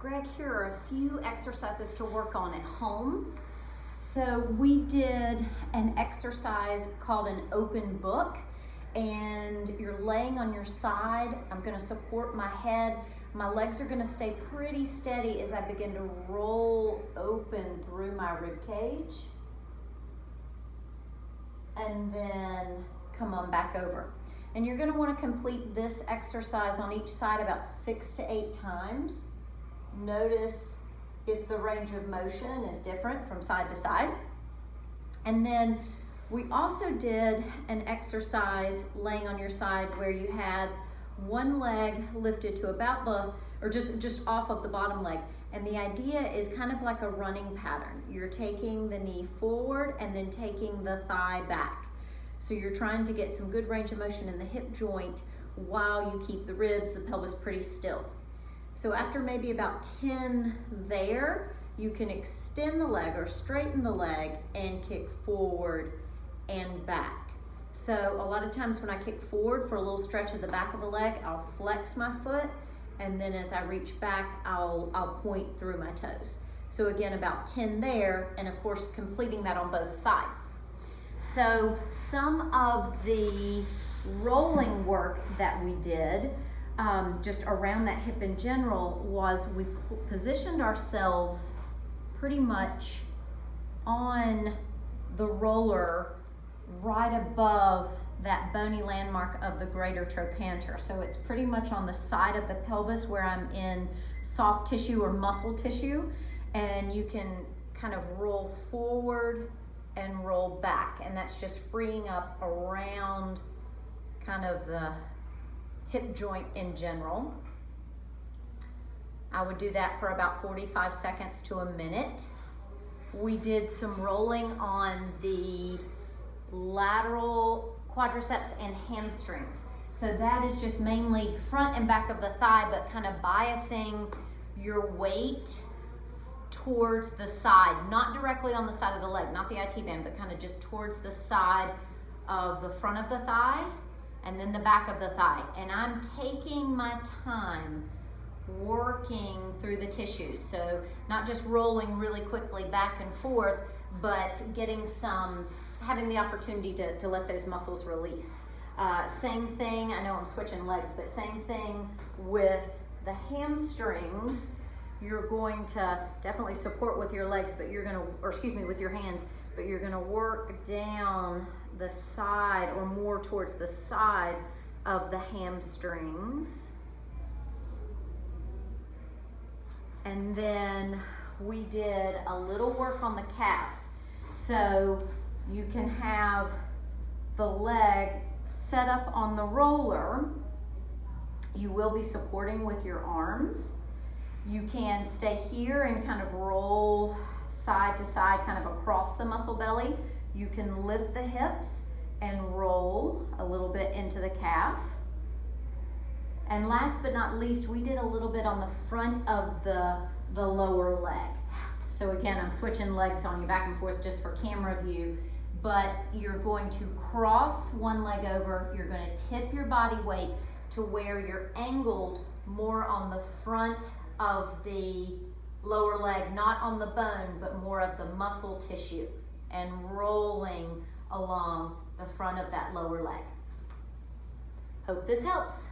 Greg, here are a few exercises to work on at home. So we did an exercise called an open book, and you're laying on your side. I'm going to support my head. My legs are going to stay pretty steady as I begin to roll open through my rib cage. And then come on back over. And you're going to want to complete this exercise on each side about 6 to 8 times. Notice if the range of motion is different from side to side. And then we also did an exercise laying on your side where you had one leg lifted to about just off of the bottom leg. And the idea is kind of like a running pattern. You're taking the knee forward and then taking the thigh back. So you're trying to get some good range of motion in the hip joint while you keep the ribs, the pelvis pretty still. So after maybe about 10 there, you can extend the leg or straighten the leg and kick forward and back. So a lot of times when I kick forward for a little stretch of the back of the leg, I'll flex my foot, and then as I reach back, I'll point through my toes. So again, about 10 there, and of course completing that on both sides. So some of the rolling work that we did just around that hip in general was we positioned ourselves pretty much on the roller right above that bony landmark of the greater trochanter. So it's pretty much on the side of the pelvis where I'm in soft tissue or muscle tissue, and you can kind of roll forward and roll back, and that's just freeing up around kind of the hip joint in general. I would do that for about 45 seconds to a minute. We did some rolling on the lateral quadriceps and hamstrings. So that is just mainly front and back of the thigh, but kind of biasing your weight towards the side, not directly on the side of the leg, not the IT band, but kind of just towards the side of the front of the thigh and then the back of the thigh. And I'm taking my time working through the tissues. So not just rolling really quickly back and forth, but having the opportunity to let those muscles release. Same thing, I know I'm switching legs, but same thing with the hamstrings. You're going to definitely support with your legs, but with your hands, but you're gonna work down the side or more towards the side of the hamstrings. And then we did a little work on the calves. So you can have the leg set up on the roller. You will be supporting with your arms. You can stay here and kind of roll side to side, kind of across the muscle belly. You can lift the hips and roll a little bit into the calf. And last but not least, we did a little bit on the front of the lower leg. So again, I'm switching legs on you back and forth just for camera view, but you're going to cross one leg over. You're going to tip your body weight to where you're angled more on the front of the lower leg, not on the bone, but more of the muscle tissue, and rolling along the front of that lower leg. Hope this helps.